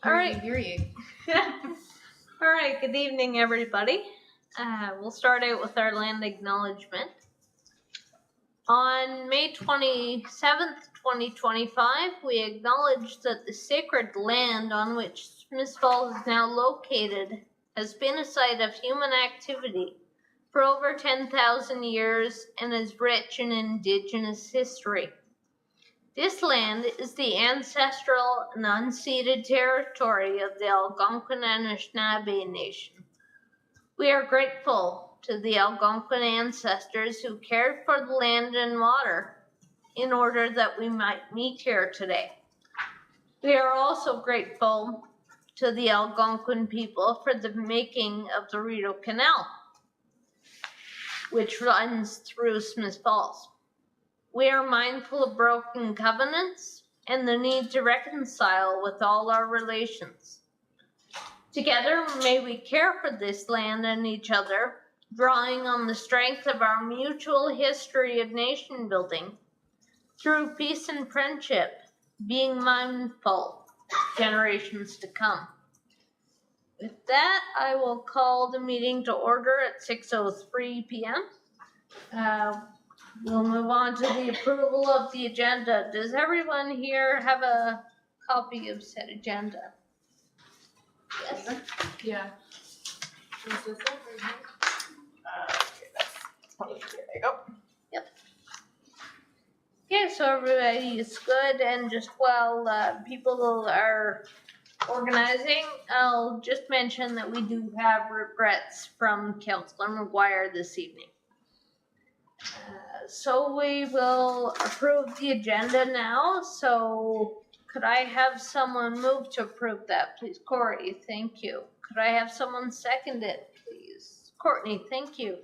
barely hear you. All right, good evening, everybody. We'll start out with our land acknowledgement. On May 27th, 2025, we acknowledge that the sacred land on which Smiths Falls is now located has been a site of human activity for over 10,000 years and is rich in Indigenous history. This land is the ancestral and unceded territory of the Algonquin Anishinaabe Nation. We are grateful to the Algonquin ancestors who cared for the land and water in order that we might meet here today. We are also grateful to the Algonquin people for the making of the Rideau Canal, which runs through Smiths Falls. We are mindful of broken covenants and the need to reconcile with all our relations. Together, may we care for this land and each other, drawing on the strength of our mutual history of nation building, through peace and friendship, being mindful of generations to come. With that, I will call the meeting to order at 6:03 p.m. We'll move on to the approval of the agenda. Does everyone here have a copy of said agenda? Yes. Yeah. Is this it right here? Okay, that's probably here. There you go. Yep. Okay, so everybody is good, and just while people are organizing, I'll just mention that we do have regrets from Councillor McGuire this evening. So we will approve the agenda now. So could I have someone move to approve that, please? Corey, thank you. Could I have someone second it, please? Courtney, thank you.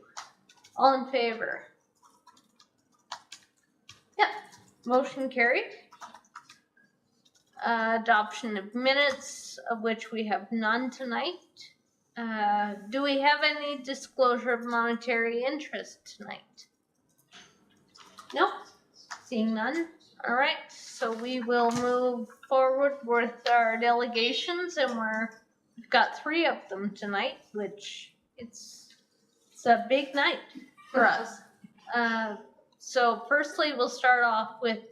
All in favor? Yep, motion carried. Adoption of minutes, of which we have none tonight. Do we have any disclosure of monetary interest tonight? Nope, seeing none. All right, so we will move forward with our delegations, and we've got 3 of them tonight, which it's a big night for us. So firstly, we'll start off with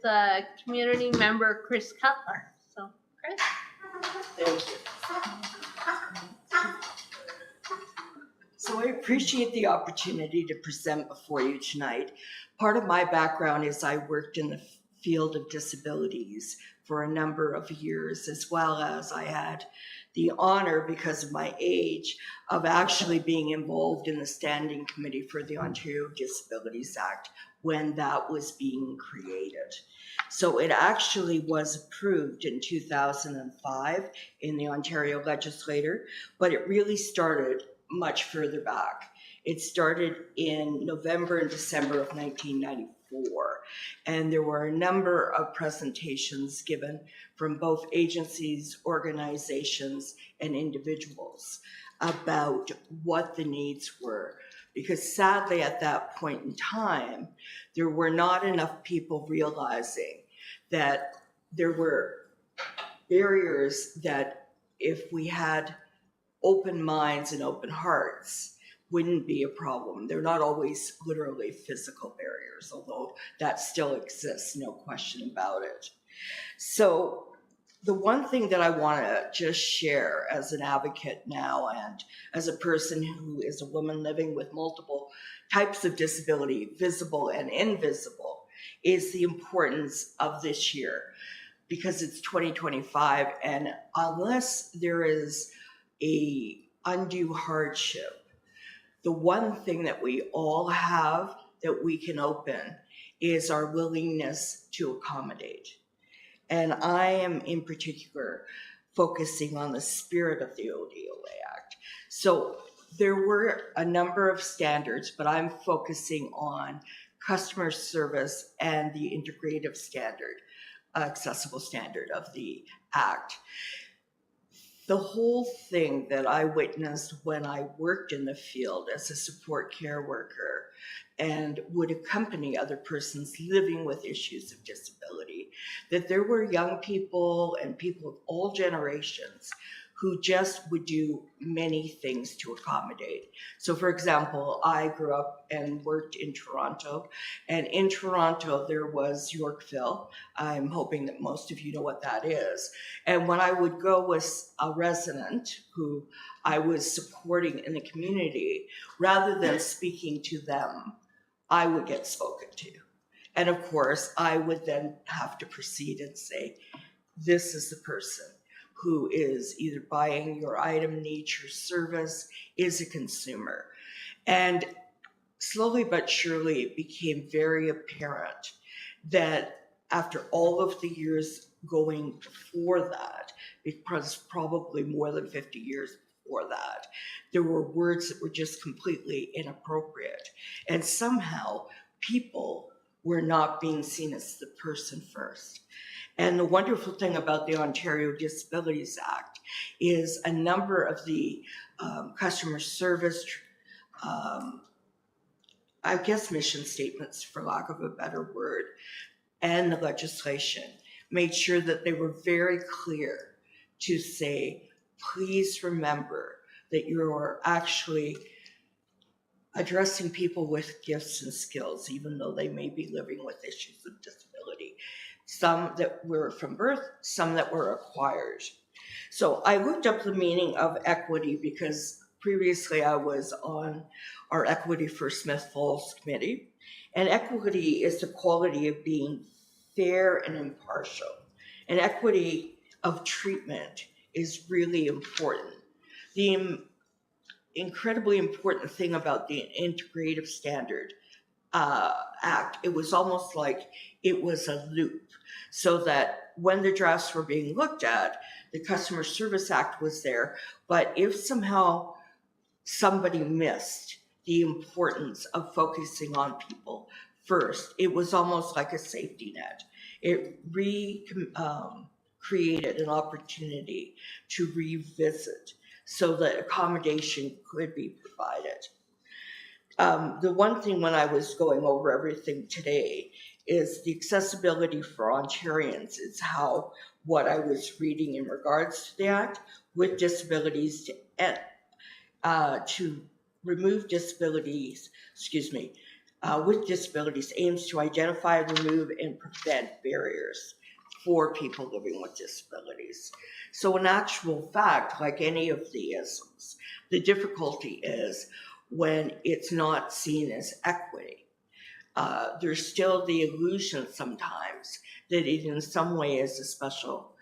community member Chris Cutler. So, Chris. Thank you. So I appreciate the opportunity to present before you tonight. Part of my background is I worked in the field of disabilities for a number of years, as well as I had the honor, because of my age, of actually being involved in the Standing Committee for the Ontario Disabilities Act when that was being created. So it actually was approved in 2005 in the Ontario Legislature, but it really started much further back. It started in November and December of 1994, and there were a number of presentations given from both agencies, organizations, and individuals about what the needs were. Because sadly, at that point in time, there were not enough people realizing that there were barriers that if we had open minds and open hearts, wouldn't be a problem. They're not always literally physical barriers, although that still exists, no question about it. So the one thing that I want to just share as an advocate now, and as a person who is a woman living with multiple types of disability, visible and invisible, is the importance of this year, because it's 2025, and unless there is a undue hardship, the one thing that we all have that we can open is our willingness to accommodate. And I am in particular focusing on the spirit of the ODOA Act. So there were a number of standards, but I'm focusing on customer service and the integrative standard, accessible standard of the Act. The whole thing that I witnessed when I worked in the field as a support care worker and would accompany other persons living with issues of disability that there were young people and people of all generations who just would do many things to accommodate. So for example, I grew up and worked in Toronto, and in Toronto there was Yorkville. I'm hoping that most of you know what that is. And when I would go with a resident who I was supporting in the community, rather than speaking to them, I would get spoken to. And of course, I would then have to proceed and say, this is the person who is either buying your item, needs your service, is a consumer. And slowly but surely, it became very apparent that after all of the years going before that, because probably more than 50 years before that, there were words that were just completely inappropriate. And somehow people were not being seen as the person first. And the wonderful thing about the Ontario Disabilities Act is a number of the customer service, I guess mission statements, for lack of a better word, and the legislation made sure that they were very clear to say, please remember that you're actually addressing people with gifts and skills, even though they may be living with issues of disability. Some that were from birth, some that were acquired. So I looked up the meaning of equity because previously I was on our Equity for Smith Falls committee. And equity is the quality of being fair and impartial. And equity of treatment is really important. The incredibly important thing about the Integrative Standard Act, it was almost like it was a loop, so that when the drafts were being looked at, the Customer Service Act was there, but if somehow somebody missed the importance of focusing on people first, it was almost like a safety net. It created an opportunity to revisit so that accommodation could be provided. The one thing when I was going over everything today is the accessibility for Ontarians is how what I was reading in regards to the Act with disabilities to remove disabilities, with disabilities aims to identify, remove, and prevent barriers for people living with disabilities. So in actual fact, like any of the isms, the difficulty is when it's not seen as equity. There's still the illusion sometimes that it in some way is a special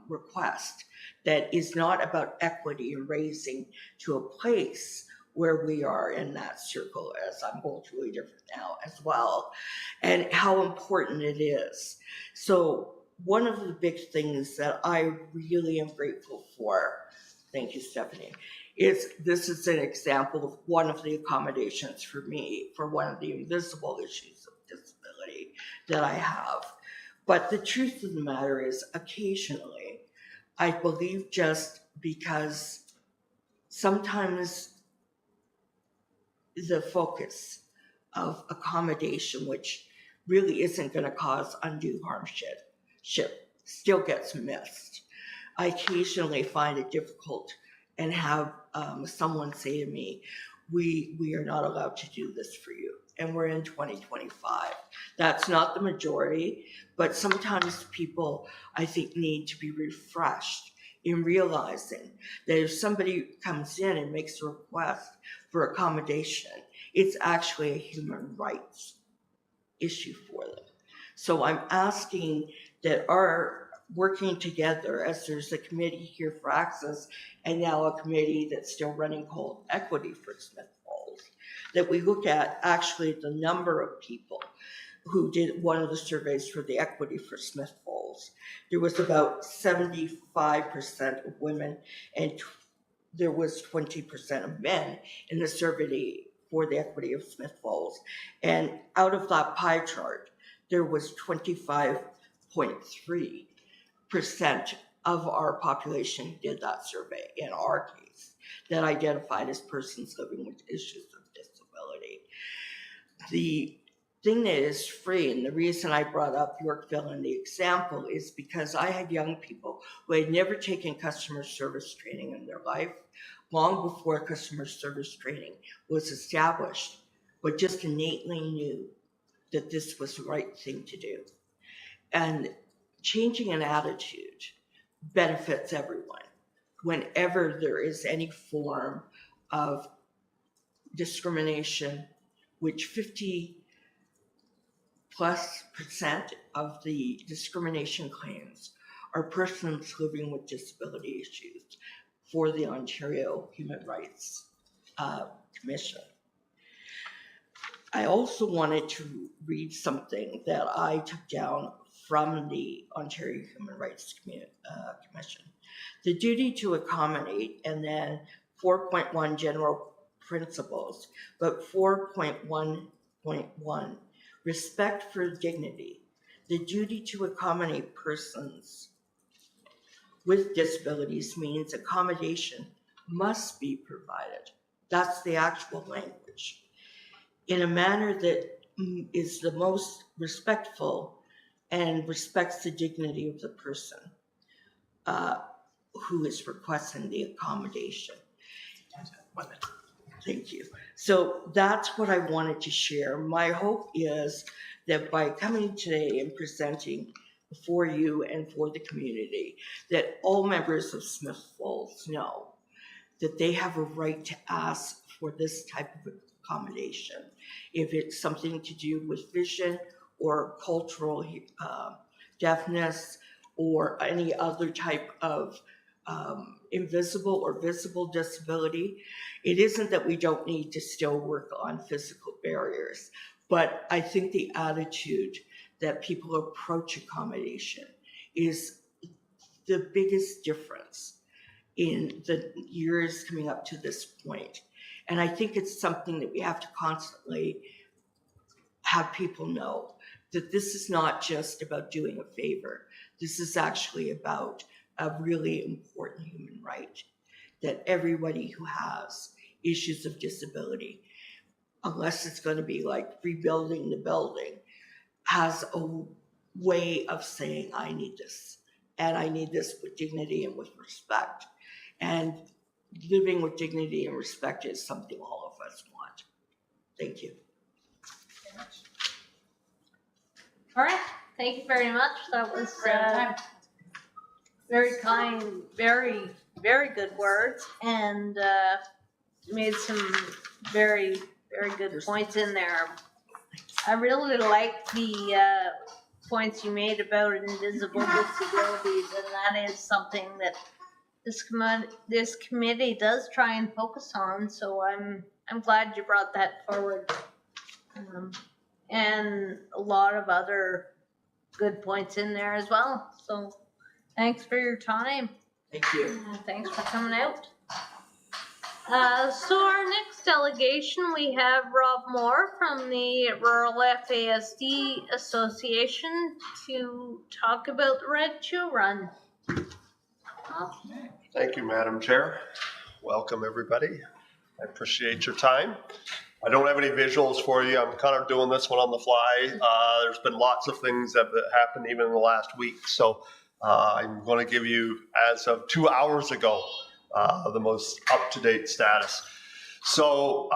request that is not about equity and raising to a place where we are in that circle, as I'm culturally different now as well, and how important it is. So one of the big things that I really am grateful for, thank you, Stephanie, is this is an example of one of the accommodations for me for one of the invisible issues of disability that I have. But the truth of the matter is, occasionally, I believe just because sometimes the focus of accommodation, which really isn't going to cause undue hardship, still gets missed. I occasionally find it difficult and have someone say to me, we are not allowed to do this for you. And we're in 2025. That's not the majority, but sometimes people, I think, need to be refreshed in realizing that if somebody comes in and makes a request for accommodation, it's actually a human rights issue for them. So I'm asking that our working together, as there's a committee here for access and now a committee that's still running called Equity for Smith Falls, that we look at actually the number of people who did one of the surveys for the Equity for Smith Falls. There was about 75% of women and there was 20% of men in the survey for the Equity of Smith Falls. And out of that pie chart, there was 25.3% of our population did that survey in our case that identified as persons living with issues of disability. The thing that is free, and the reason I brought up Yorkville in the example is because I had young people who had never taken customer service training in their life, long before customer service training was established, but just innately knew that this was the right thing to do. And changing an attitude benefits everyone. Whenever there is any form of discrimination, which 50+% of the discrimination claims are persons living with disability issues for the Ontario Human Rights Commission. I also wanted to read something that I took down from the Ontario Human Rights Commission. The duty to accommodate, and then 4.1 general principles, but 4.1.1, respect for dignity. The duty to accommodate persons with disabilities means accommodation must be provided. That's the actual language. In a manner that is the most respectful and respects the dignity of the person who is requesting the accommodation. Thank you. So that's what I wanted to share. My hope is that by coming today and presenting for you and for the community, that all members of Smith Falls know that they have a right to ask for this type of accommodation. If it's something to do with vision or cultural deafness or any other type of invisible or visible disability, it isn't that we don't need to still work on physical barriers, but I think the attitude that people approach accommodation is the biggest difference in the years coming up to this point. And I think it's something that we have to constantly have people know that this is not just about doing a favor. This is actually about a really important human right that everybody who has issues of disability, unless it's going to be like rebuilding the building, has a way of saying, I need this, and I need this with dignity and with respect. And living with dignity and respect is something all of us want. Thank you. All right, thank you very much. That was very kind, very, very good words, and made some very, very good points in there. I really like the points you made about invisible disabilities, and that is something that this committee does try and focus on. So I'm glad you brought that forward, and a lot of other good points in there as well. So thanks for your time. Thank you. Thanks for coming out. So our next delegation, we have Rob Moore from the Rural FASD Association to talk about the Red Shoe Run. Thank you, Madam Chair. Welcome, everybody. I appreciate your time. I don't have any visuals for you. I'm kind of doing this one on the fly. There's been lots of things that have happened even in the last week. So I'm going to give you, as of 2 hours ago, the most up-to-date status. So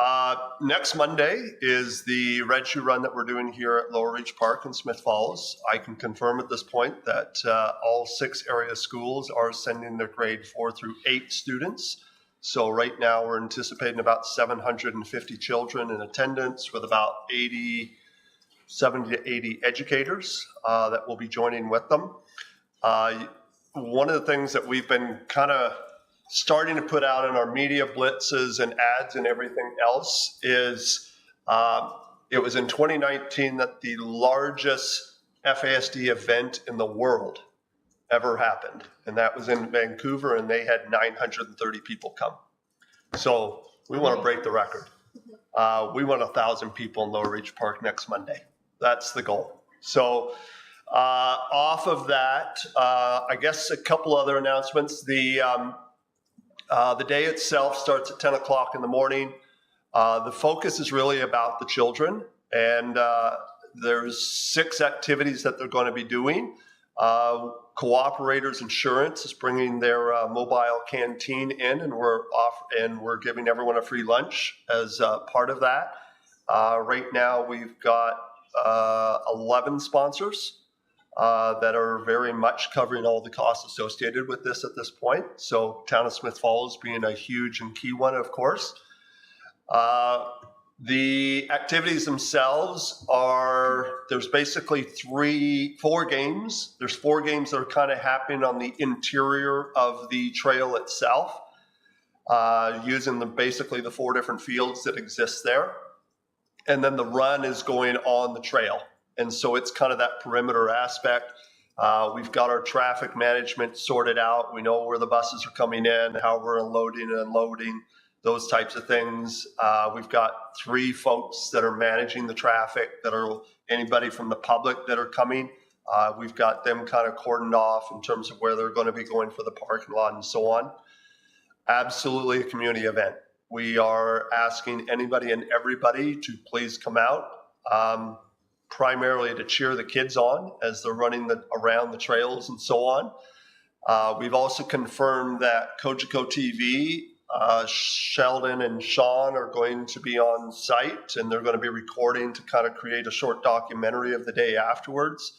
next Monday is the Red Shoe Run that we're doing here at Lower Reach Park in Smith Falls. I can confirm at this point that all 6 area schools are sending their grade 4 through 8 students. So right now we're anticipating about 750 children in attendance with about 70 to 80 educators that will be joining with them. One of the things that we've been kind of starting to put out in our media blitzes and ads and everything else is it was in 2019 that the largest FASD event in the world ever happened. And that was in Vancouver, and they had 930 people come. So we want to break the record. We want 1,000 people in Lower Reach Park next Monday. That's the goal. So off of that, I guess a couple other announcements. The day itself starts at 10 o'clock in the morning. The focus is really about the children and There's 6 activities that they're going to be doing. Cooperators Insurance is bringing their mobile canteen in, and we're giving everyone a free lunch as part of that. Right now, we've got 11 sponsors that are very much covering all the costs associated with this at this point. So Town of Smith Falls being a huge and key one, of course. The activities themselves there's basically 4 games. There's 4 games that are kind of happening on the interior of the trail itself, using basically the 4 different fields that exist there. And then the run is going on the trail. And so it's kind of that perimeter aspect. We've got our traffic management sorted out. We know where the buses are coming in, how we're unloading and unloading, those types of things. We've got 3 folks that are managing the traffic, that are anybody from the public that are coming. We've got them kind of cordoned off in terms of where they're going to be going for the parking lot and so on. Absolutely a community event. We are asking anybody and everybody to please come out, primarily to cheer the kids on as they're running around the trails and so on. We've also confirmed that Cogeco TV, Sheldon and Sean are going to be on site, and they're going to be recording to kind of create a short documentary of the day afterwards.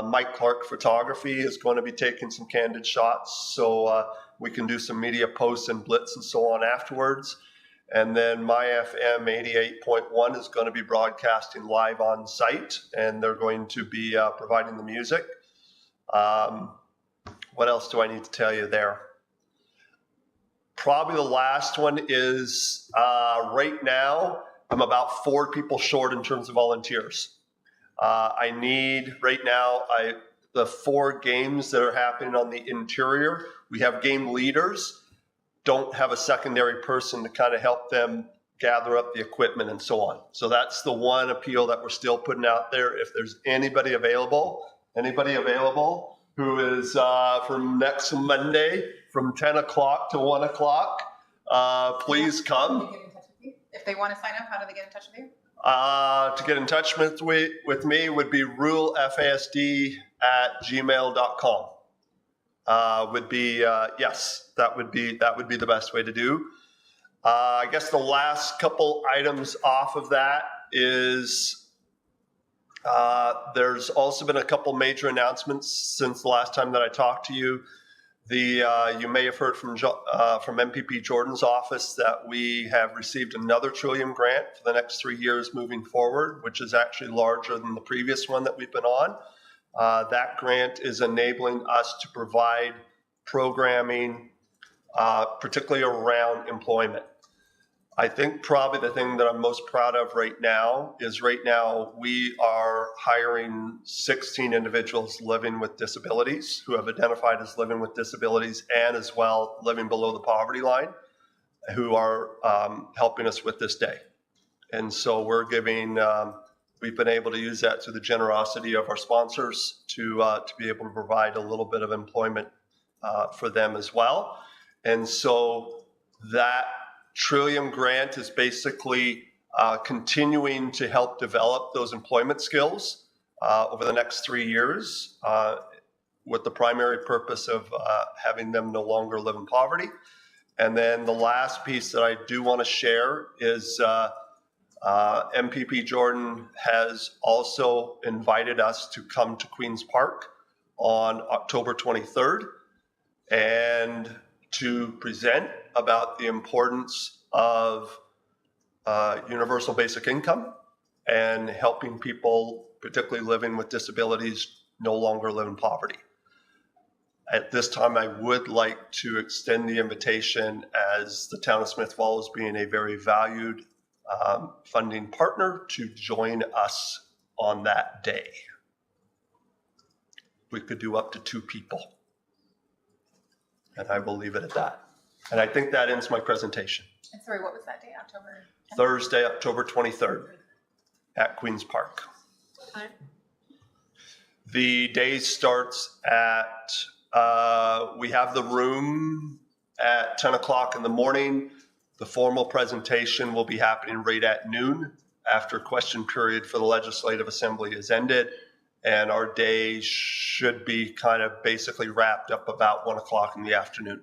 Mike Clark Photography is going to be taking some candid shots, so we can do some media posts and blitz and so on afterwards. And then My FM 88.1 is going to be broadcasting live on site, and they're going to be providing the music. What else do I need to tell you there? Probably the last one is right now, I'm about 4 people short in terms of volunteers. I need right now, the 4 games that are happening on the interior. We have game leaders, don't have a secondary person to kind of help them gather up the equipment and so on. So that's the one appeal that we're still putting out there. If there's anybody available who is from next Monday from 10 o'clock to 1 o'clock, please come. If they want to sign up, how do they get in touch with you? To get in touch with me would be rulefasd@gmail.com. Yes, that would be the best way to do. I guess the last couple items off of that is there's also been a couple major announcements since the last time that I talked to you. You may have heard from MPP Jordan's office that we have received another Trillium grant for the next 3 years moving forward, which is actually larger than the previous one that we've been on. That grant is enabling us to provide programming, particularly around employment. I think probably the thing that I'm most proud of right now is we are hiring 16 individuals living with disabilities who have identified as living with disabilities and as well living below the poverty line, who are helping us with this day. And so we've been able to use that through the generosity of our sponsors to be able to provide a little bit of employment for them as well. And so that Trillium grant is basically continuing to help develop those employment skills over the next 3 years with the primary purpose of having them no longer live in poverty. And then the last piece that I do want to share is MPP Jordan has also invited us to come to Queen's Park on October 23rd and to present about the importance of universal basic income and helping people, particularly living with disabilities, no longer live in poverty. At this time, I would like to extend the invitation as the Town of Smith Falls being a very valued funding partner to join us on that day. We could do up to 2 people. And I will leave it at that. And I think that ends my presentation. And sorry, what was that day? October 10th? Thursday, October 23rd at Queen's Park. Okay. The day starts at, we have the room at 10 o'clock in the morning. The formal presentation will be happening right at noon after question period for the Legislative Assembly is ended. And our day should be kind of basically wrapped up about 1 o'clock in the afternoon.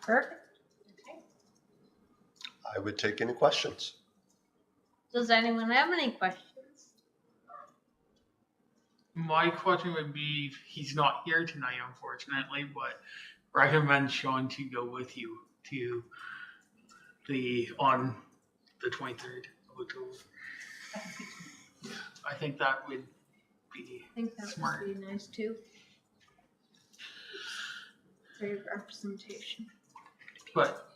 Perfect. I would take any questions. Does anyone have any questions? My question would be, he's not here tonight, unfortunately, but recommend Sean to go with you to on the 23rd of October. I think that would be I think that smart. would be nice too. Great representation. But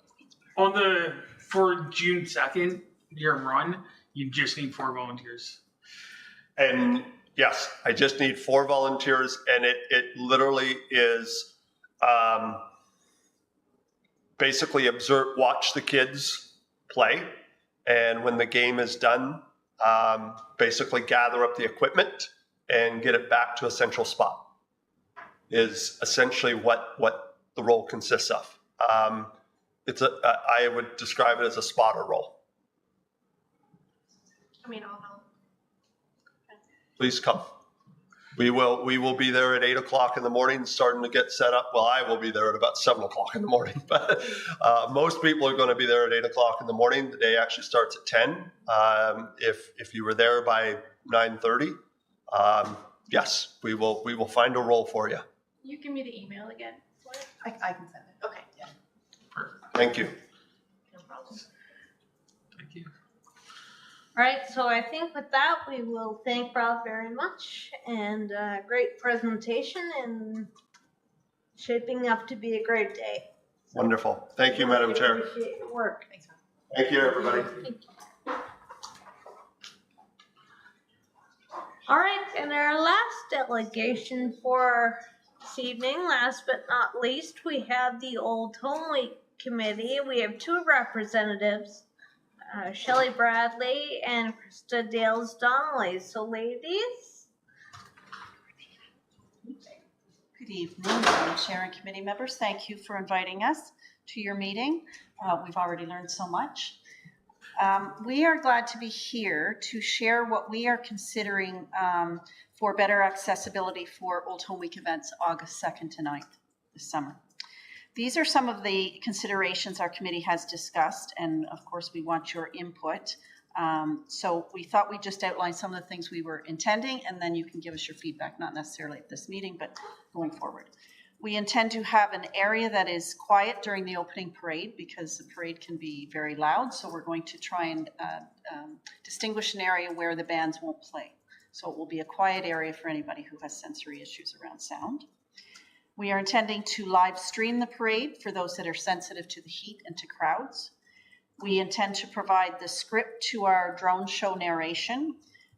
for June 2nd, your run, you just need 4 volunteers. And yes, I just need 4 volunteers, and it literally is basically watch the kids play, and when the game is done, basically gather up the equipment and get it back to a central spot is essentially what the role consists of. I would describe it as a spotter role. I mean, I'll help. Please come. We will be there at 8 o'clock in the morning, starting to get set up. Well, I will be there at about 7 o'clock in the morning, but most people are going to be there at 8 o'clock in the morning. The day actually starts at 10. If you were there by 9:30, yes, we will find a role for you. You give me the email again. I can send it. Okay. Yeah. Perfect. Thank you. No problem. Thank you. All right, so I think with that, we will thank Rob very much, and great presentation, and shaping up to be a great day. Wonderful. Thank you, Madam Chair. Appreciate your work. Thanks, Rob. Thank you, everybody. All right, and our last delegation for this evening, last but not least, we have the Old Home Week Committee. We have 2 representatives, Shelley Bradley and Krista Dales Donnelly. So ladies. Good evening, Madam Chair and committee members. Thank you for inviting us to your meeting. We've already learned so much. We are glad to be here to share what we are considering for better accessibility for Old Home Week events August 2nd to 9th this summer. These are some of the considerations our committee has discussed, and of course we want your input. So we thought we'd just outline some of the things we were intending, and then you can give us your feedback, not necessarily at this meeting, but going forward. We intend to have an area that is quiet during the opening parade because the parade can be very loud. So we're going to try and distinguish an area where the bands won't play. So it will be a quiet area for anybody who has sensory issues around sound. We are intending to live stream the parade for those that are sensitive to the heat and to crowds. We intend to provide the script to our drone show narration.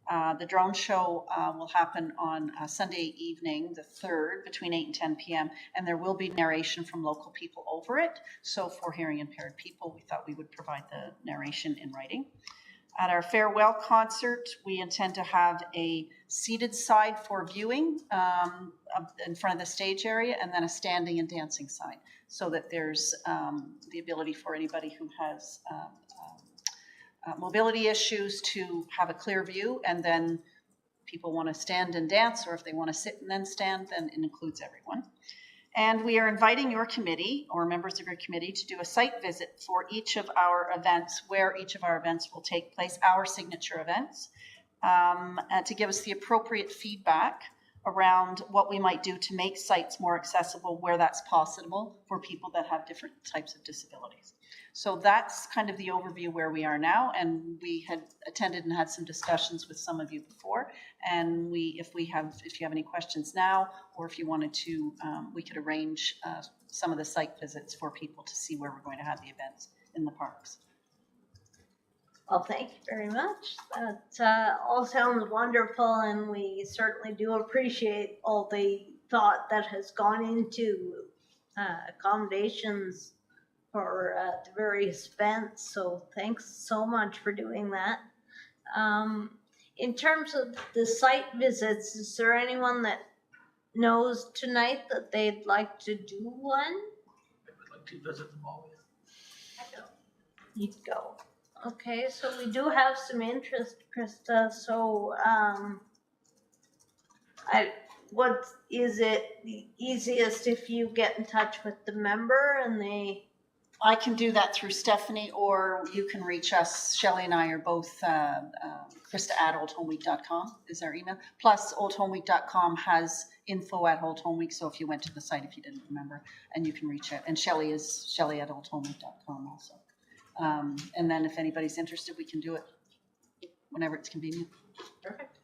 The drone show will happen on Sunday evening, the 3rd, between 8 and 10 p.m., and there will be narration from local people over it. So for hearing impaired people, we thought we would provide the narration in writing. At our farewell concert, we intend to have a seated side for viewing in front of the stage area, and then a standing and dancing side, so that there's the ability for anybody who has mobility issues to have a clear view, and then people want to stand and dance, or if they want to sit and then stand, then it includes everyone. And we are inviting your committee or members of your committee to do a site visit for each of our events, where each of our events will take place, our signature events, to give us the appropriate feedback around what we might do to make sites more accessible where that's possible for people that have different types of disabilities. So that's kind of the overview where we are now, and we had attended and had some discussions with some of you before, and if you have any questions now, or if you wanted to, we could arrange some of the site visits for people to see where we're going to have the events in the parks. Well, thank you very much. That all sounds wonderful, and we certainly do appreciate all the thought that has gone into accommodations for the various events. So thanks so much for doing that. In terms of the site visits, is there anyone that knows tonight that they'd like to do one? I would like to visit them all. You'd go. Okay, so we do have some interest, Krista, so, what, is it the easiest if you get in touch with the member and they, I can do that through Stephanie, or you can reach us. Shelley and I are both, Krista@oldhomeweek.com is our email. Plus, oldhomeweek.com has info@oldhomeweek, so if you went to the site, if you didn't remember, and you can reach out. And Shelley is Shelley@oldhomeweek.com also. And then if anybody's interested, we can do it whenever it's convenient. Perfect.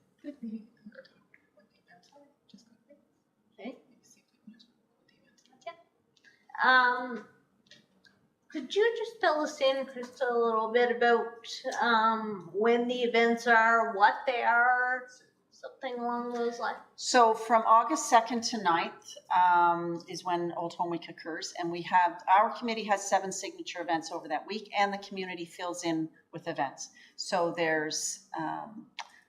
could you just fill us in, Krista, a little bit about, when the events are, what they are, something along those lines? So from August 2nd to 9th is when Old Home Week occurs. And our committee has 7 signature events over that week, and the community fills in with events. So there's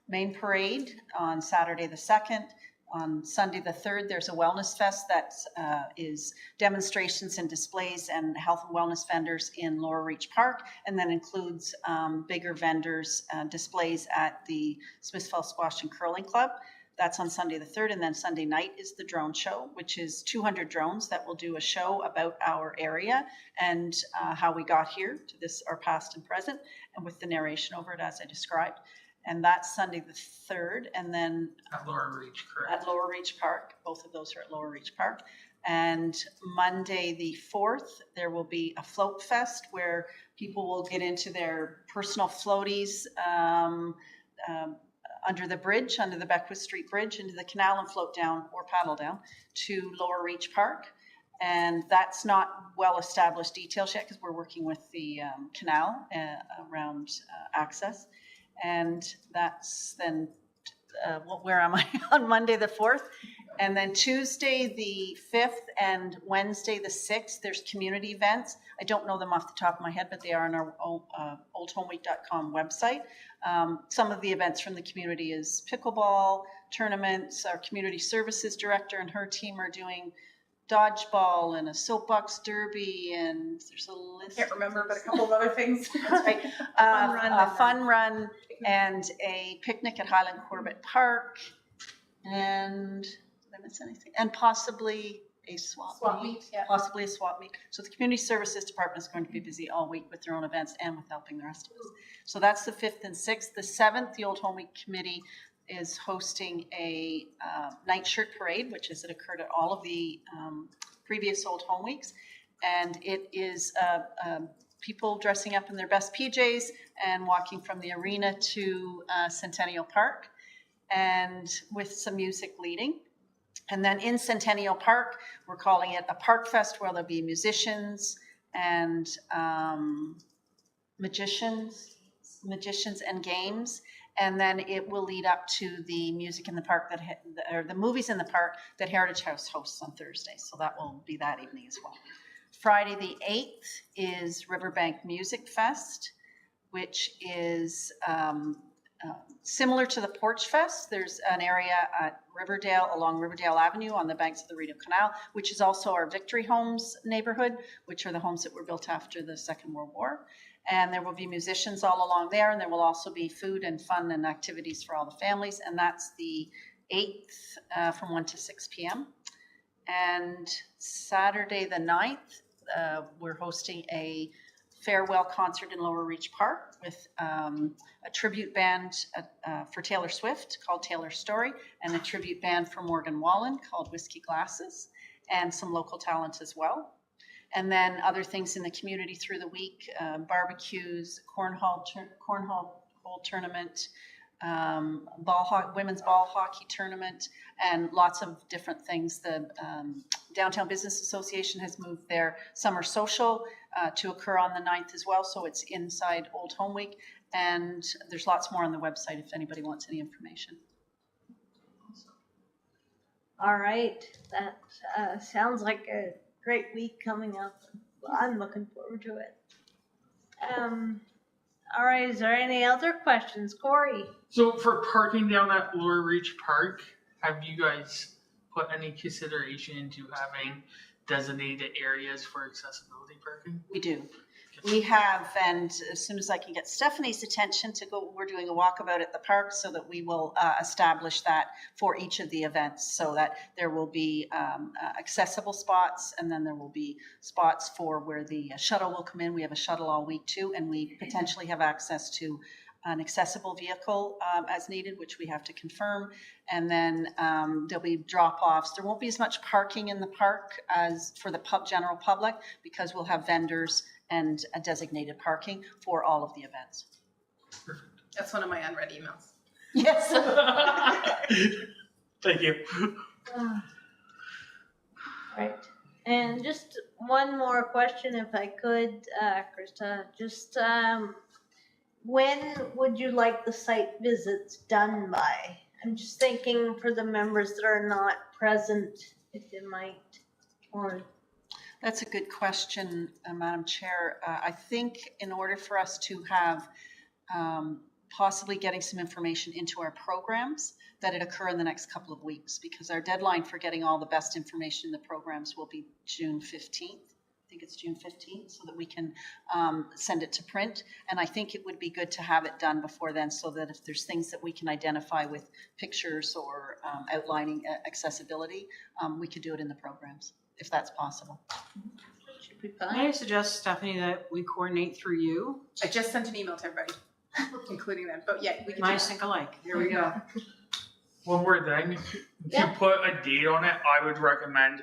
main parade on Saturday the 2nd. On Sunday the 3rd, there's a wellness fest that is demonstrations and displays and health and wellness vendors in Laurel Reach Park, and then includes bigger vendors, displays at the Smithville Squash and Curling Club. That's on Sunday the 3rd, and then Sunday night is the drone show, which is 200 drones that will do a show about our area and how we got here to this, our past and present, and with the narration over it as I described. And that's Sunday the 3rd, and then At Lower Reach, correct? at Lower Reach Park. Both of those are at Lower Reach Park. And Monday the 4th, there will be a float fest where people will get into their personal floaties under the bridge, under the Beckwith Street Bridge, into the canal and float down or paddle down to Lower Reach Park. And that's not well-established details yet because we're working with the canal around access. And that's then, where am I? On Monday the 4th. And then Tuesday the 5th and Wednesday the 6th, there's community events. I don't know them off the top of my head, but they are on our oldhomeweek.com website. Some of the events from the community is pickleball tournaments. Our community services director and her team are doing dodgeball and a soapbox derby, and there's a list. Can't remember, but a couple of other things. That's right. A fun run and a picnic at Highland Corbett Park, and did I miss anything? And possibly a swap meet. Yeah. Possibly a swap meet. So the community services department is going to be busy all week with their own events and with helping the rest of us. So that's the 5th and 6th. The 7th, the Old Home Week committee is hosting a night shirt parade, which is that occurred at all of the previous Old Home Weeks. And it is people dressing up in their best PJs and walking from the arena to Centennial Park, and with some music leading. And then in Centennial Park, we're calling it a Park Fest, where there'll be musicians and magicians and games. And then it will lead up to the music in the park or the movies in the park that Heritage House hosts on Thursday. So that will be that evening as well. Friday the 8th is Riverbank Music Fest, which is similar to the Porch Fest. There's an area at Riverdale, along Riverdale Avenue on the banks of the Rideau Canal, which is also our Victory Homes neighborhood, which are the homes that were built after the Second World War. And there will be musicians all along there, and there will also be food and fun and activities for all the families. And that's the 8th from 1 to 6 p.m. And Saturday the 9th, we're hosting a farewell concert in Lower Reach Park with a tribute band for Taylor Swift called Taylor Story, and a tribute band for Morgan Wallen called Whiskey Glasses, and some local talent as well. And then other things in the community through the week, barbecues, cornhole tournament, women's ball hockey tournament, and lots of different things. The Downtown Business Association has moved their summer social to occur on the 9th as well, so it's inside Old Home Week, and there's lots more on the website if anybody wants any information. All right, that sounds like a great week coming up. I'm looking forward to it. All right, is there any other questions? Corey? So for parking down at Lower Reach Park, have you guys put any consideration into having designated areas for accessibility parking? We do. We have, and as soon as I can get Stephanie's attention to go, we're doing a walkabout at the park so that we will establish that for each of the events so that there will be accessible spots and then there will be spots for where the shuttle will come in. We have a shuttle all week too, and we potentially have access to an accessible vehicle as needed, which we have to confirm. And then there'll be drop-offs. There won't be as much parking in the park as for the general public because we'll have vendors and a designated parking for all of the events. That's one of my unread emails. Yes. Thank you. Right. And just one more question, if I could, Krista. Just when would you like the site visits done by? I'm just thinking for the members that are not present, if you might, or That's a good question, Madam Chair. I think in order for us to have possibly getting some information into our programs, that it occur in the next couple of weeks, because our deadline for getting all the best information in the programs will be June 15th. I think it's June 15th, so that we can send it to print. And I think it would be good to have it done before then, so that if there's things that we can identify with pictures or outlining accessibility, we could do it in the programs, if that's possible. should be May fine. I suggest, Stephanie, that we coordinate through you? I just sent an email to everybody, including them, but yeah, we can do Minds that. think alike. Here we go. One more thing, Yeah. to put a date on it, I would recommend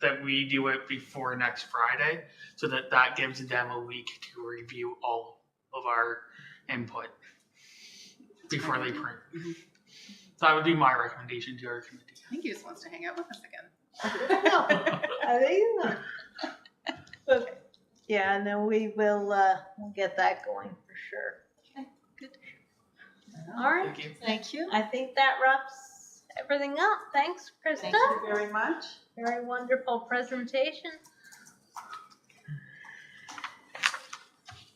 that we do it before next Friday, so that that gives them a week to review all of our input before they print. That would be my recommendation to our committee. I think he just wants to hang out with us again. No, I think not. Okay. Yeah, and then we will we'll get that going for sure. Okay, good. All right. Thank you. Thank you. I think that wraps everything up. Thanks, Krista. Thank you very much. Very wonderful presentation.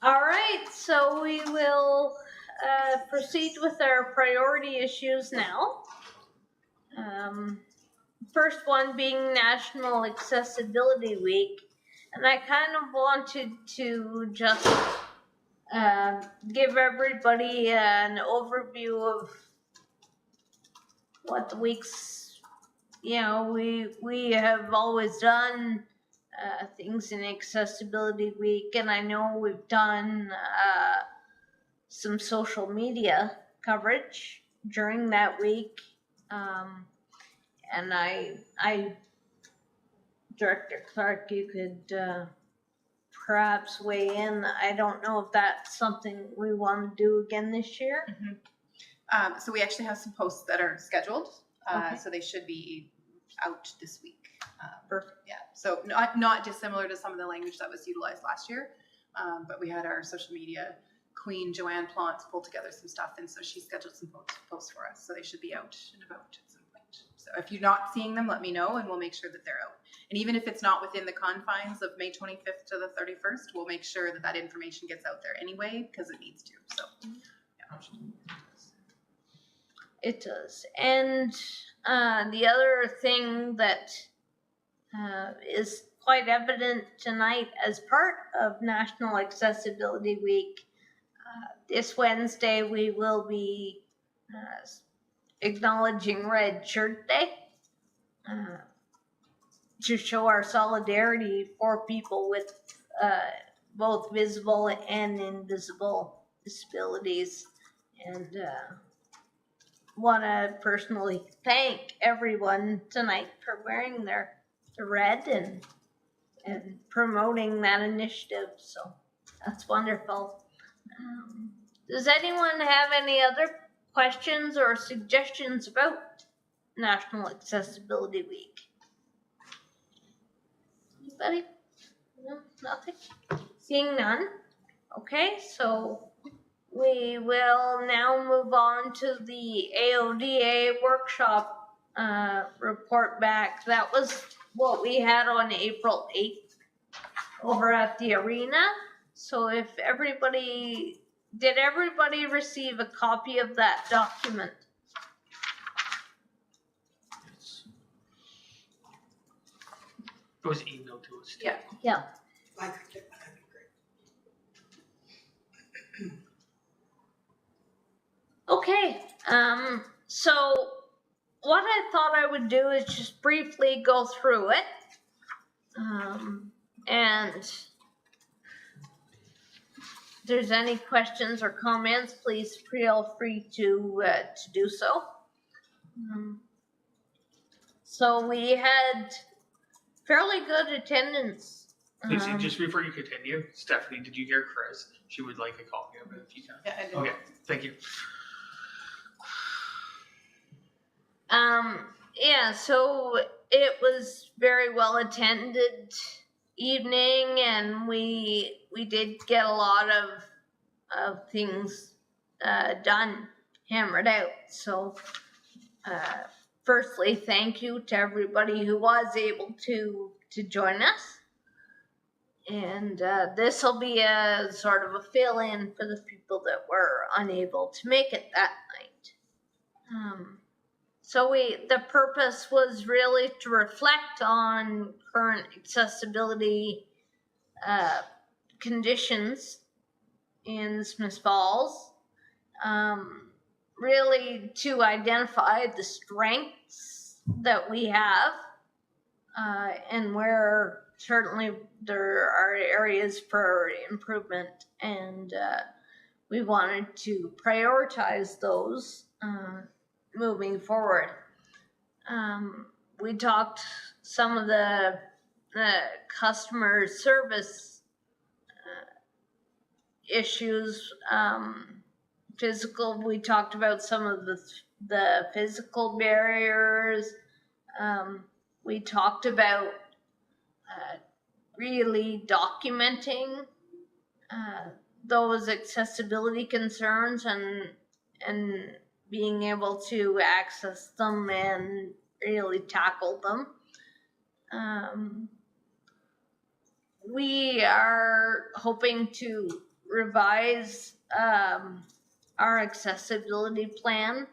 All right, so we will proceed with our priority issues now. First one being National Accessibility Week. And I kind of wanted to just give everybody an overview of what the week's, we have always done things in Accessibility Week, and I know we've done some social media coverage during that week. And I, Director Clark, you could perhaps weigh in. I don't know if that's something we want to do again this year. So we actually have some posts that are scheduled, Okay. so they should be out this week. Perfect. Yeah, so not dissimilar to some of the language that was utilized last year, but we had our social media queen, Joanne Plants, pull together some stuff, and so she scheduled some posts for us, so they should be out and about at some point. So if you're not seeing them, let me know, and we'll make sure that they're out. And even if it's not within the confines of May 25th to the 31st, we'll make sure that that information gets out there anyway, because it needs to, so. Yeah. It does. And the other thing that is quite evident tonight as part of National Accessibility Week, this Wednesday we will be acknowledging Red Shirt Day to show our solidarity for people with both visible and invisible disabilities. And want to personally thank everyone tonight for wearing the red and promoting that initiative. So that's wonderful. Does anyone have any other questions or suggestions about National Accessibility Week? Anybody? No, nothing? Seeing none? Okay, so we will now move on to the AODA workshop report back. That was what we had on April 8th over at the arena. So if did everybody receive a copy of that document? It was emailed to us. Yeah. Yeah. So what I thought I would do is just briefly go through it. And if there's any questions or comments, please feel free to do so. So we had fairly good attendance. Lucy, just before you continue, Stephanie, did you hear Chris? She would like a copy of it if you can. Yeah, I did. Okay, thank you. Yeah, so it was very well attended evening, and we did get a lot of things done, hammered out. So firstly, thank you to everybody who was able to join us. And this will be a sort of a fill-in for the people that were unable to make it that night. So the purpose was really to reflect on current accessibility conditions in Smiths Falls, really to identify the strengths that we have, and where certainly there are areas for improvement, and we wanted to prioritize those moving forward. We talked some of the customer service issues, physical. We talked about some of the physical barriers. We talked about really documenting those accessibility concerns and being able to access them and really tackle them. We are hoping to revise our accessibility plan.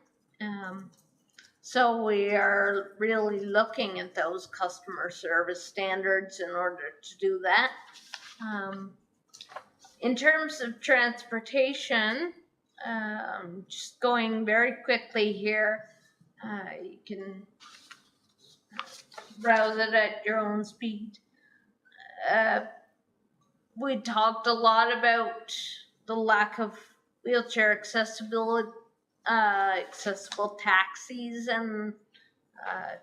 So we are really looking at those customer service standards in order to do that. In terms of transportation, just going very quickly here, you can browse it at your own speed. We talked a lot about the lack of wheelchair accessibility, accessible taxis, and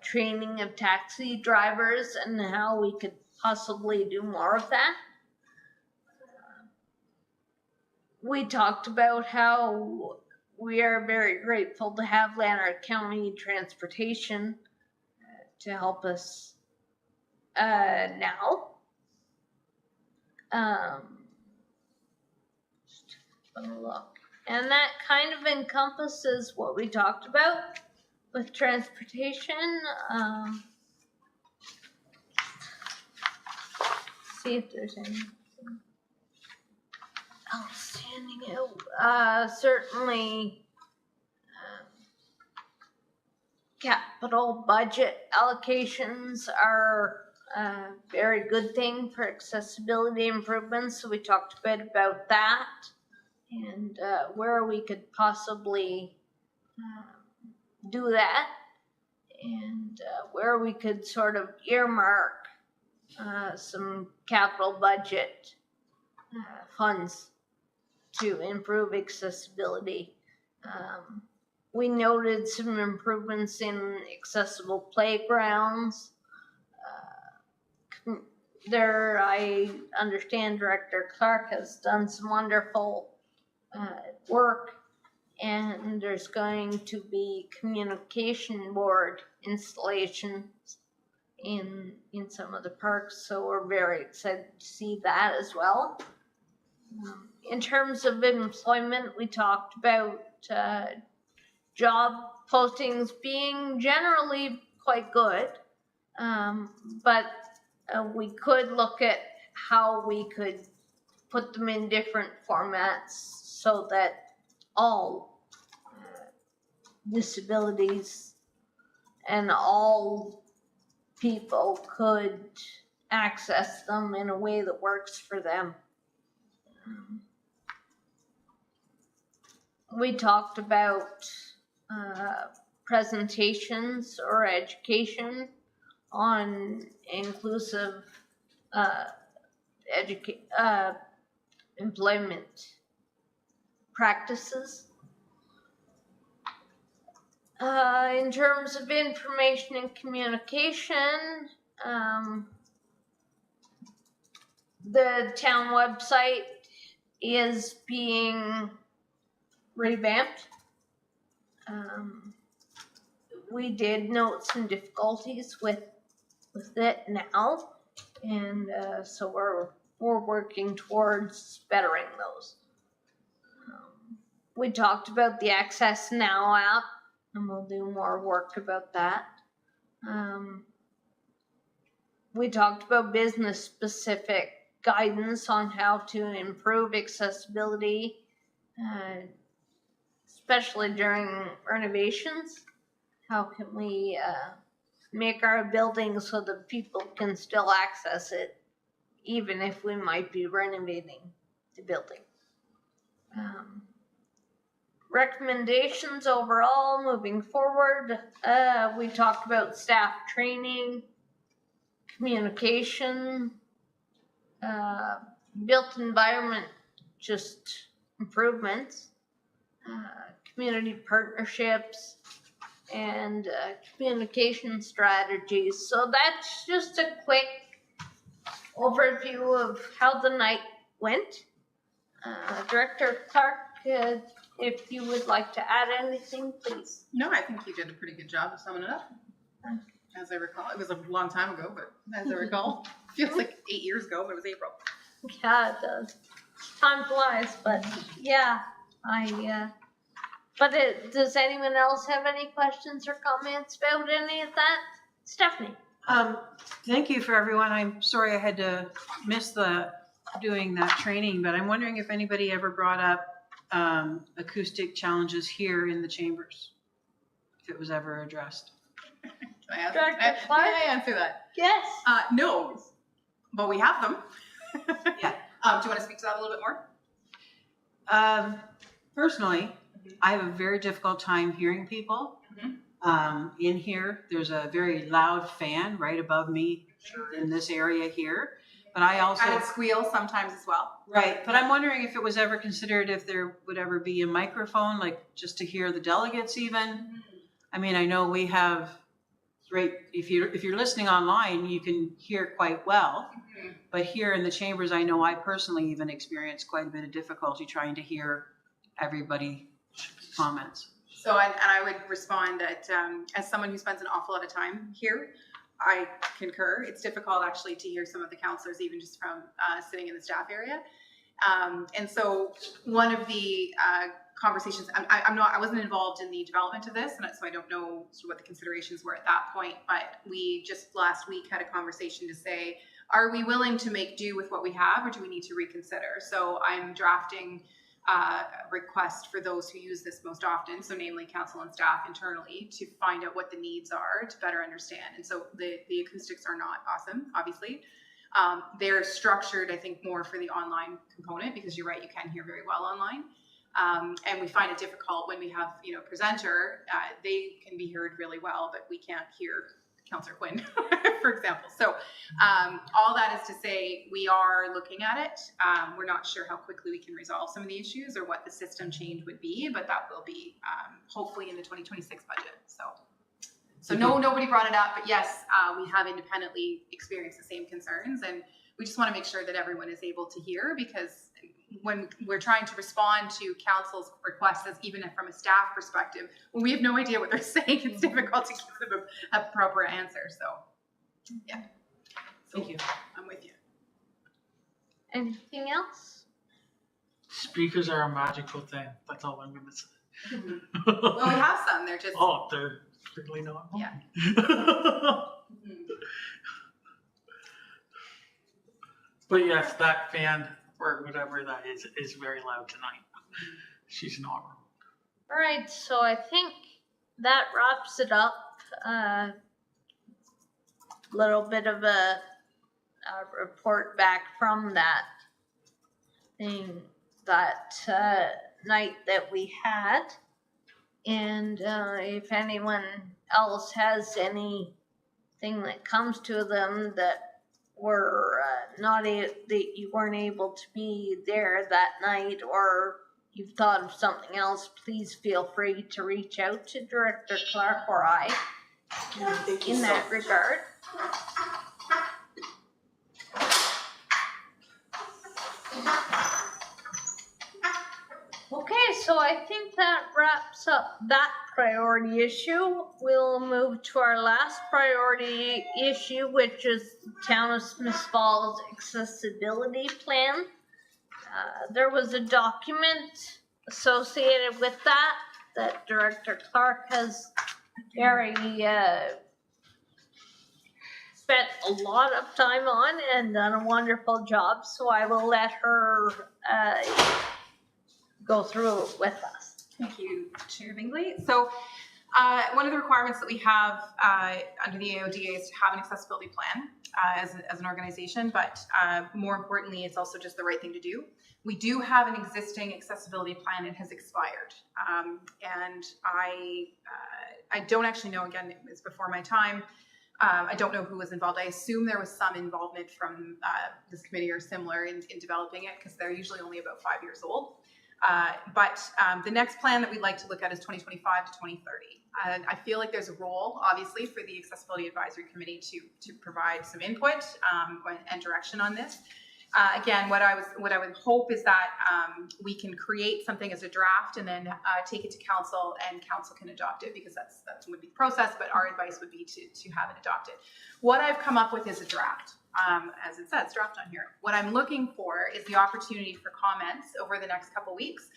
training of taxi drivers, and how we could possibly do more of that. We talked about how we are very grateful to have Lanark County Transportation to help us now. Just gonna look. And that kind of encompasses what we talked about with transportation. See if there's anything outstanding. Certainly capital budget allocations are a very good thing for accessibility improvements. So we talked a bit about that, and where we could possibly do that, and where we could sort of earmark some capital budget funds to improve accessibility. We noted some improvements in accessible playgrounds. There, I understand Director Clark has done some wonderful work, and there's going to be communication board installations in some of the parks, so we're very excited to see that as well. In terms of employment, we talked about job postings being generally quite good, but we could look at how we could put them in different formats so that all disabilities and all people could access them in a way that works for them. We talked about presentations or education on inclusive employment practices. In terms of information and communication, the town website is being revamped. We did note some difficulties with it now, and so we're working towards bettering those. We talked about the Access Now app, and we'll do more work about that. We talked about business-specific guidance on how to improve accessibility, especially during renovations. How can we make our buildings so that people can still access it, even if we might be renovating the building? Recommendations overall moving forward. We talked about staff training, communication, built environment, just improvements, community partnerships, and communication strategies. So that's just a quick overview of how the night went. Director Clark, if you would like to add anything, please. No, I think you did a pretty good job of summing it up. As I recall, it was a long time ago, but as I recall, feels like 8 years ago, but it was April. Yeah, it does. Time flies, but yeah, does anyone else have any questions or comments about any of that? Stephanie? Thank you for everyone. I'm sorry I had to miss doing that training, but I'm wondering if anybody ever brought up acoustic challenges here in the chambers, if it was ever addressed. Can I answer, Director Clark? may I answer that? Yes. No, but we have them. Yeah. Do you want to speak to that a little bit more? Personally, I have a very difficult time hearing people. In here, there's a very loud fan right above me in this area here. But I also Kind of squeal sometimes as well. right. But I'm wondering if it was ever considered if there would ever be a microphone, like just to hear the delegates even. I mean, I know we have right. If you're listening online, you can hear quite well. But here in the chambers, I know I personally even experienced quite a bit of difficulty trying to hear everybody's comments. So, and I would respond that as someone who spends an awful lot of time here, I concur. It's difficult actually to hear some of the counselors, even just from sitting in the staff area. And so one of the conversations, I wasn't involved in the development of this, and so I don't know sort of what the considerations were at that point, but we just last week had a conversation to say, are we willing to make do with what we have, or do we need to reconsider? So I'm drafting a request for those who use this most often, so namely council and staff internally, to find out what the needs are to better understand. And so the acoustics are not awesome, obviously. They're structured, I think, more for the online component, because you're right, you can hear very well online. And we find it difficult when we have, presenter, they can be heard really well, but we can't hear Councillor Quinn, for example. So all that is to say, we are looking at it. We're not sure how quickly we can resolve some of the issues or what the system change would be, but that will be hopefully in the 2026 budget. So no, nobody brought it up, but yes, we have independently experienced the same concerns, and we just want to make sure that everyone is able to hear, because when we're trying to respond to council's requests, as even from a staff perspective, when we have no idea what they're saying, it's difficult to give them a proper answer. So, yeah. So, Thank you. I'm with you. Anything else? Speakers are a magical thing. That's all I'm going to say. Well, we have some. They're just. Oh, they're really not. Yeah. But yes, that fan or whatever that is very loud tonight. She's not wrong. All right, so I think that wraps it up. Little bit of a report back from that thing, that night that we had. And if anyone else has anything that comes to them that were that you weren't able to be there that night, or you've thought of something else, please feel free to reach out to Director Clark or I in that regard. Okay, so I think that wraps up that priority issue. We'll move to our last priority issue, which is the Town of Smith Falls Accessibility Plan. There was a document associated with that Director Clark has very spent a lot of time on and done a wonderful job, so I will let her go through it with us. Thank you, Chair Bingley. So one of the requirements that we have under the AODA is to have an accessibility plan as an organization, but more importantly, it's also just the right thing to do. We do have an existing accessibility plan. It has expired. And I don't actually know, again, it's before my time. I don't know who was involved. I assume there was some involvement from this committee or similar in developing it, because they're usually only about 5 years old. But the next plan that we'd like to look at is 2025 to 2030. I feel like there's a role, obviously, for the Accessibility Advisory Committee to provide some input and direction on this. Again, what I would hope is that we can create something as a draft and then take it to council, and council can adopt it, because that would be the process, but our advice would be to have it adopted. What I've come up with is a draft. As it says, draft on here. What I'm looking for is the opportunity for comments over the next couple weeks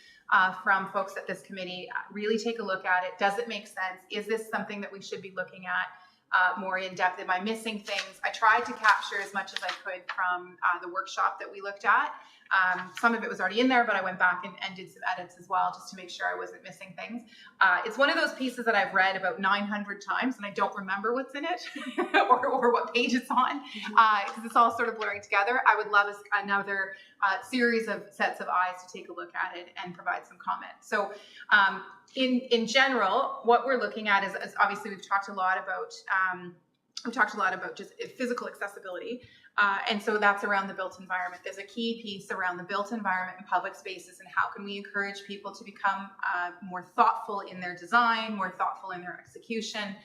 from folks at this committee. Really take a look at it. Does it make sense? Is this something that we should be looking at more in depth? Am I missing things? I tried to capture as much as I could from the workshop that we looked at. Some of it was already in there, but I went back and did some edits as well, just to make sure I wasn't missing things. It's one of those pieces that I've read about 900 times and I don't remember what's in it or what page it's on, because it's all sort of blurring together. I would love another series of sets of eyes to take a look at it and provide some comment. So in general, what we're looking at is obviously we've talked a lot about just physical accessibility. And so that's around the built environment. There's a key piece around the built environment and public spaces, and how can we encourage people to become more thoughtful in their design, more thoughtful in their execution,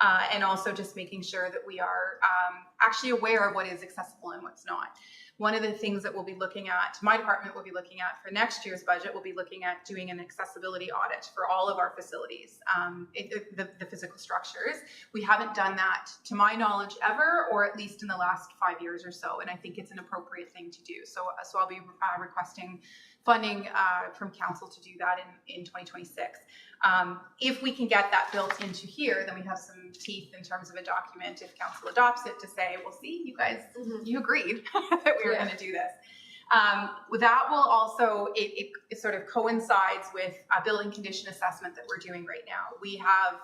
and also just making sure that we are actually aware of what is accessible and what's not. One of the things that we'll be looking at, my department will be looking at for next year's budget, we'll be looking at doing an accessibility audit for all of our facilities, the physical structures. We haven't done that, to my knowledge, ever, or at least in the last 5 years or so, and I think it's an appropriate thing to do. So I'll be requesting funding from council to do that in 2026. If we can get that built into here, then we have some teeth in terms of a document, if council adopts it, to say, well, see, you guys, you agreed that we were going to do this. That will also, it sort of coincides with a building condition assessment that we're doing right now. We have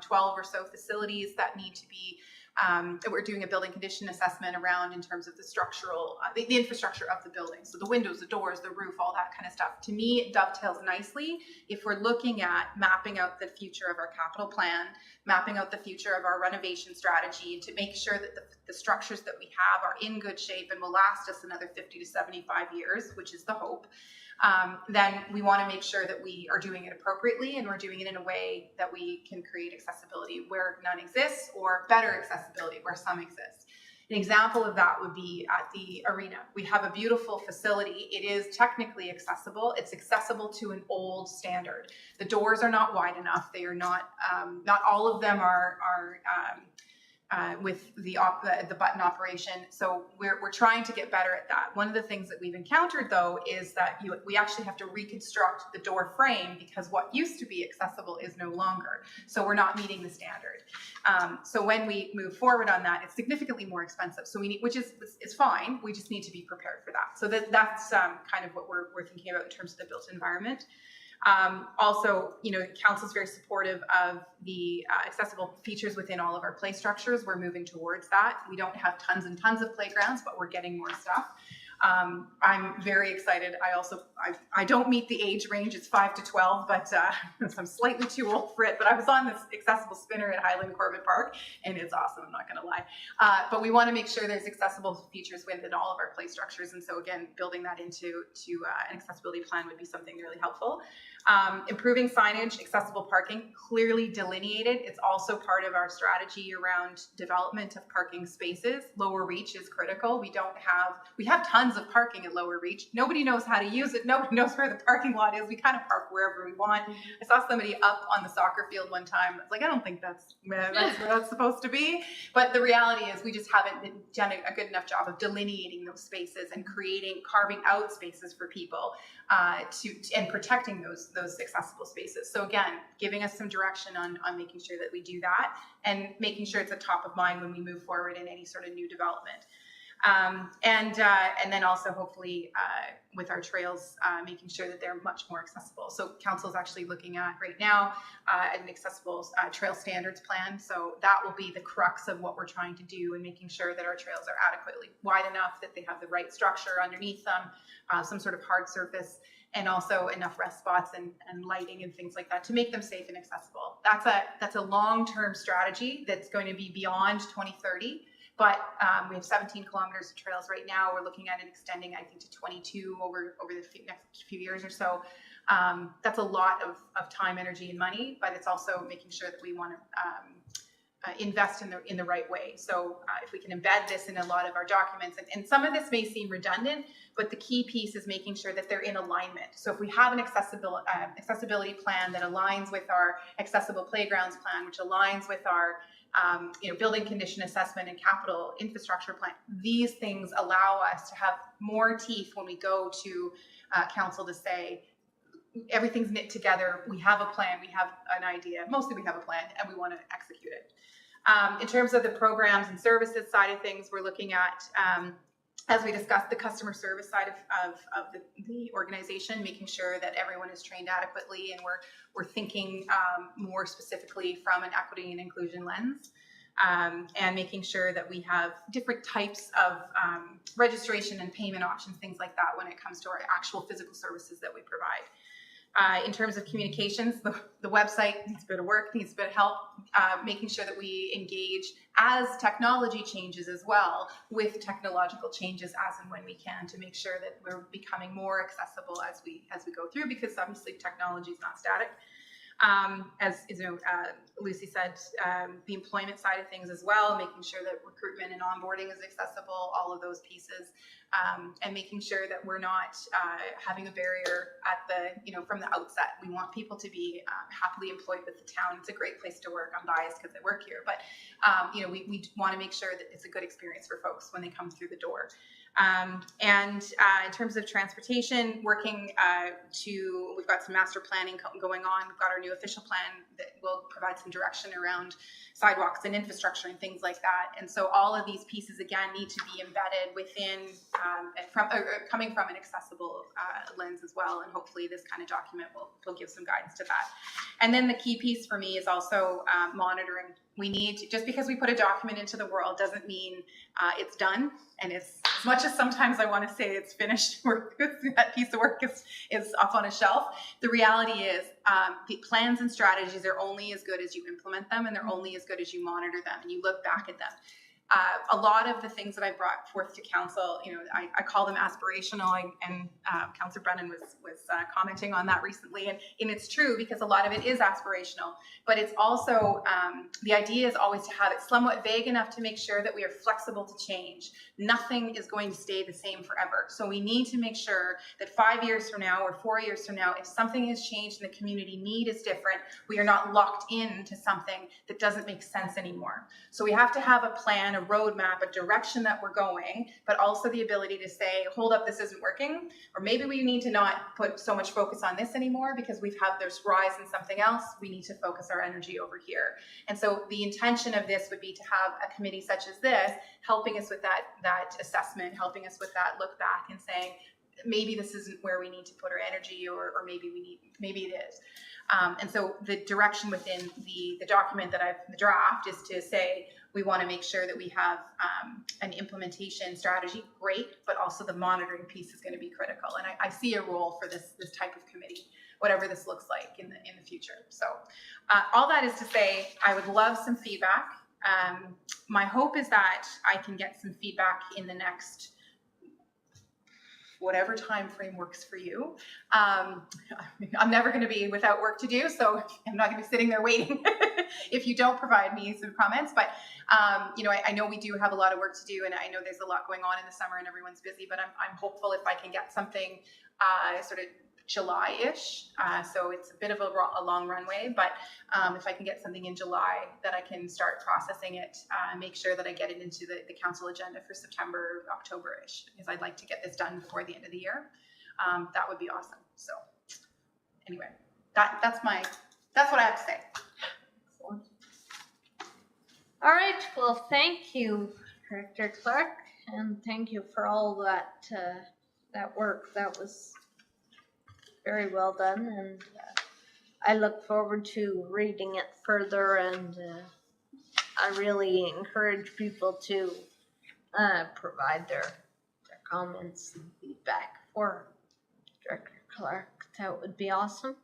12 or so facilities that need to be, that we're doing a building condition assessment around in terms of the structural, the infrastructure of the building. So the windows, the doors, the roof, all that kind of stuff. To me, it dovetails nicely if we're looking at mapping out the future of our capital plan, mapping out the future of our renovation strategy, to make sure that the structures that we have are in good shape and will last us another 50 to 75 years, which is the hope. Then we want to make sure that we are doing it appropriately, and we're doing it in a way that we can create accessibility where none exists, or better accessibility where some exist. An example of that would be at the arena. We have a beautiful facility. It is technically accessible. It's accessible to an old standard. The doors are not wide enough. They are not, not all of them are with the button operation. So we're trying to get better at that. One of the things that we've encountered, though, is that we actually have to reconstruct the door frame, because what used to be accessible is no longer. So we're not meeting the standard. So when we move forward on that, it's significantly more expensive. So we need, which is fine. We just need to be prepared for that. So that's kind of what we're thinking about in terms of the built environment. Also, council's very supportive of the accessible features within all of our play structures. We're moving towards that. We don't have tons and tons of playgrounds, but we're getting more stuff. I'm very excited. I don't meet the age range. It's 5 to 12, but I'm slightly too old for it. But I was on this accessible spinner at Highland Corbett Park, and it's awesome. I'm not going to lie. But we want to make sure there's accessible features within all of our play structures. And so again, building that into an accessibility plan would be something really helpful. Improving signage, accessible parking, clearly delineated. It's also part of our strategy around development of parking spaces. Lower reach is critical. We have tons of parking at Lower Reach. Nobody knows how to use it. Nobody knows where the parking lot is. We kind of park wherever we want. I saw somebody up on the soccer field one time. I was like, I don't think that's where that's supposed to be. But the reality is we just haven't done a good enough job of delineating those spaces and carving out spaces for people and protecting those accessible spaces. So again, giving us some direction on making sure that we do that and making sure it's a top of mind when we move forward in any sort of new development. And then also hopefully with our trails, making sure that they're much more accessible. So council is actually looking at right now an accessible trail standards plan. So that will be the crux of what we're trying to do and making sure that our trails are adequately wide enough, that they have the right structure underneath them, some sort of hard surface, and also enough rest spots and lighting and things like that to make them safe and accessible. That's a long-term strategy that's going to be beyond 2030. But we have 17 kilometers of trails right now. We're looking at it extending, I think, to 22 over the next few years or so. That's a lot of time, energy, and money, but it's also making sure that we want to invest in the right way. So if we can embed this in a lot of our documents, and some of this may seem redundant, but the key piece is making sure that they're in alignment. So if we have an accessibility plan that aligns with our accessible playgrounds plan, which aligns with our building condition assessment and capital infrastructure plan, these things allow us to have more teeth when we go to council to say, everything's knit together. We have a plan. We have an idea. Mostly we have a plan and we want to execute it. In terms of the programs and services side of things, we're looking at, as we discussed, the customer service side of the organization, making sure that everyone is trained adequately and we're thinking more specifically from an equity and inclusion lens. And making sure that we have different types of registration and payment options, things like that, when it comes to our actual physical services that we provide. In terms of communications, the website needs a bit of work, needs a bit of help, making sure that we engage as technology changes as well with technological changes as and when we can to make sure that we're becoming more accessible as we go through, because obviously technology is not static. As Lucy said, the employment side of things as well, making sure that recruitment and onboarding is accessible, all of those pieces, and making sure that we're not having a barrier from the outset. We want people to be happily employed with the town. It's a great place to work. I'm biased because I work here, but we want to make sure that it's a good experience for folks when they come through the door. And in terms of transportation, working we've got some master planning going on. We've got our new official plan that will provide some direction around sidewalks and infrastructure and things like that. And so all of these pieces, again, need to be embedded within, coming from an accessible lens as well. And hopefully this kind of document will give some guidance to that. And then the key piece for me is also monitoring. We need to, just because we put a document into the world doesn't mean it's done. And it's, as much as sometimes I want to say it's finished, that piece of work is up on a shelf. The reality is the plans and strategies are only as good as you implement them, and they're only as good as you monitor them and you look back at them. A lot of the things that I brought forth to council, I call them aspirational, and Councillor Brennan was commenting on that recently, and it's true because a lot of it is aspirational, but it's also, the idea is always to have it somewhat vague enough to make sure that we are flexible to change. Nothing is going to stay the same forever. So we need to make sure that 5 years from now or 4 years from now, if something has changed and the community need is different, we are not locked into something that doesn't make sense anymore. So we have to have a plan, a roadmap, a direction that we're going, but also the ability to say, hold up, this isn't working, or maybe we need to not put so much focus on this anymore because there's rise in something else. We need to focus our energy over here. And so the intention of this would be to have a committee such as this helping us with that assessment, helping us with that look back and saying, maybe this isn't where we need to put our energy, or maybe it is. And so the direction within the document the draft is to say, we want to make sure that we have an implementation strategy, great, but also the monitoring piece is going to be critical. And I see a role for this type of committee, whatever this looks like in the future. So all that is to say, I would love some feedback. My hope is that I can get some feedback in the next whatever time frame works for you. I'm never going to be without work to do, so I'm not going to be sitting there waiting if you don't provide me some comments. But I know we do have a lot of work to do, and I know there's a lot going on in the summer and everyone's busy, but I'm hopeful if I can get something sort of July-ish. So it's a bit of a long runway, but if I can get something in July that I can start processing it, make sure that I get it into the council agenda for September, October-ish, because I'd like to get this done before the end of the year. That would be awesome. So anyway, that's what I have to say. All right, well, thank you, Director Clark, and thank you for all that work. That was very well done, and I look forward to reading it further, and I really encourage people to provide their comments and feedback for Director Clark. That would be awesome.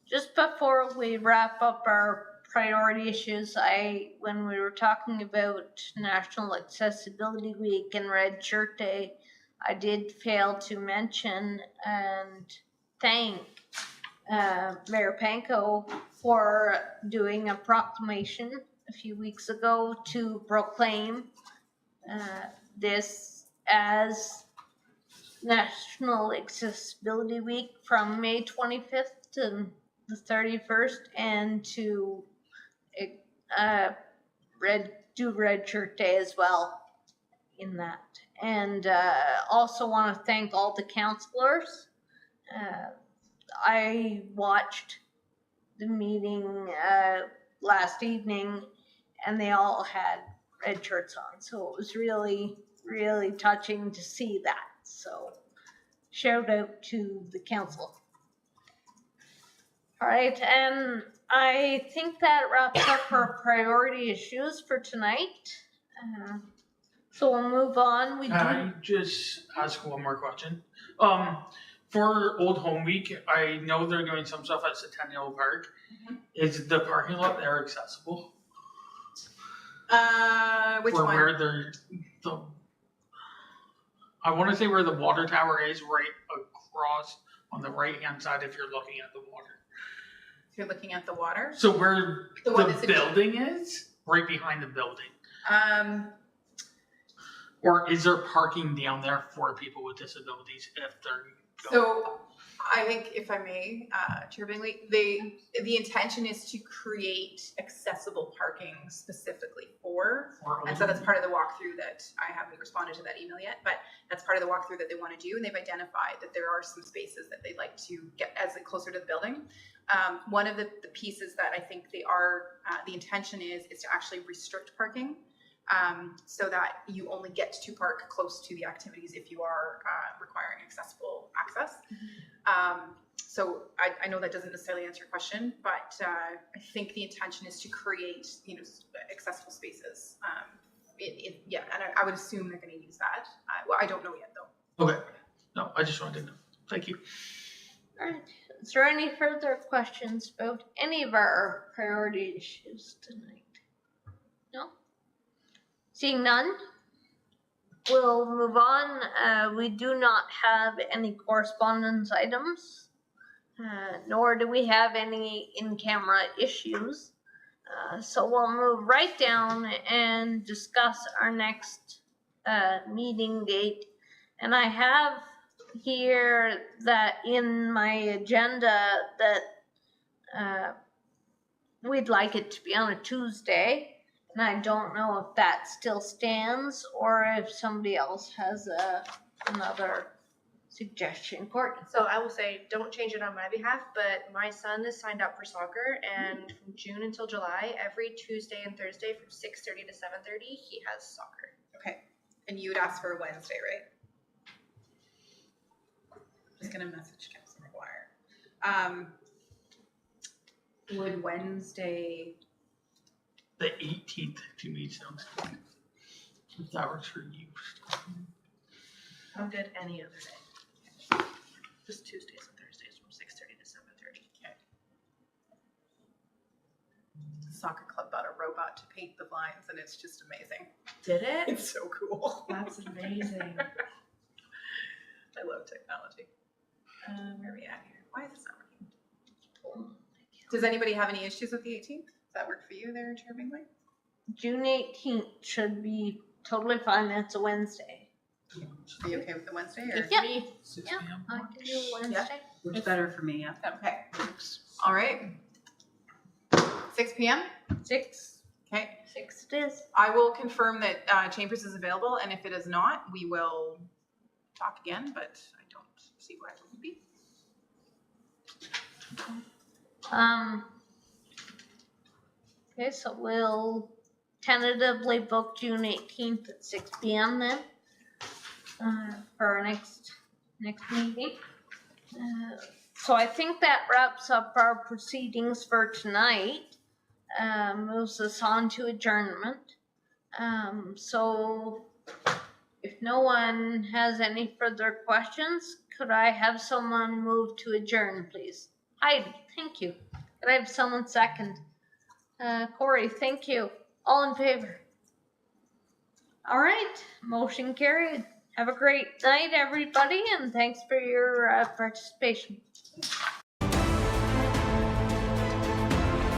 Just before we wrap up our priority issues, when we were talking about National Accessibility Week and Red Shirt Day, I did fail to mention and thank Mayor Panko for doing a proclamation a few weeks ago to proclaim this as National Accessibility Week from May 25th to the 31st, and to do Red Shirt Day as well in that. And also want to thank all the councillors. I watched the meeting last evening, and they all had red shirts on, so it was really, really touching to see that. So shout out to the council. All right, and I think that wraps up our priority issues for tonight. So we'll move on. Can I just ask one more question? For Old Home Week, I know they're doing some stuff at Centennial Park. Mm-hmm. Is the parking lot there accessible? Which For one? where I want to say where the water tower is, right across on the right-hand side if you're looking at the water. If you're looking at the water. So where The one the that's building is, right behind the building. Or is there parking down there for people with disabilities if they're So I think, if I may, Chair Bingley, the intention is to create accessible parking specifically for, and so that's part of the walkthrough that I haven't responded to that email yet, but that's part of the walkthrough that they want to do, and they've identified that there are some spaces that they'd like to get as closer to the building. One of the pieces that I think they are, the intention is to actually restrict parking. So that you only get to park close to the activities if you are requiring accessible access. So I know that doesn't necessarily answer your question, but I think the intention is to create, accessible spaces. And I would assume they're going to use that. Well, I don't know yet though. Okay. No, I just wanted to know. Thank you. All right. Is there any further questions about any of our priority issues tonight? No? Seeing none, we'll move on. We do not have any correspondence items, nor do we have any in-camera issues. So we'll move right down and discuss our next meeting date. And I have here that in my agenda that we'd like it to be on a Tuesday. And I don't know if that still stands or if somebody else has another suggestion. Courtney. So I will say, don't change it on my behalf, but my son is signed up for soccer, and from June until July, every Tuesday and Thursday from 6:30 to 7:30, he has soccer. Okay. And you would ask for a Wednesday, right? Just gonna message Councilor McGuire. Would Wednesday, The 18th to me sounds good. If that works for you. I'm good any other day. Just Tuesdays and Thursdays from 6:30 to 7:30. Soccer club bought a robot to paint the blinds and it's just amazing. Did it? It's so cool. That's amazing. I love technology. Where are we at here? Why is this not working? Does anybody have any issues with the 18th? Does that work for you there, Chair Bingley? June 18th should be totally fine. It's a Wednesday. Are you okay with the Wednesday? Or? Yeah. 6 Yeah. p.m. I can do Wednesday. Works better for me, yeah. Okay. All right. 6 p.m. 6. Okay. 6 it is. I will confirm that Chambers is available, and if it is not, we will talk again, but I don't see why it wouldn't be. Okay, so we'll tentatively book June 18th at 6 p.m. then for our next meeting. So I think that wraps up our proceedings for tonight. Moves us on to adjournment. So if no one has any further questions, could I have someone move to adjourn, please? Heidi, thank you. Could I have someone second? Corey, thank you. All in favor? All right, motion carried. Have a great night, everybody, and thanks for your participation.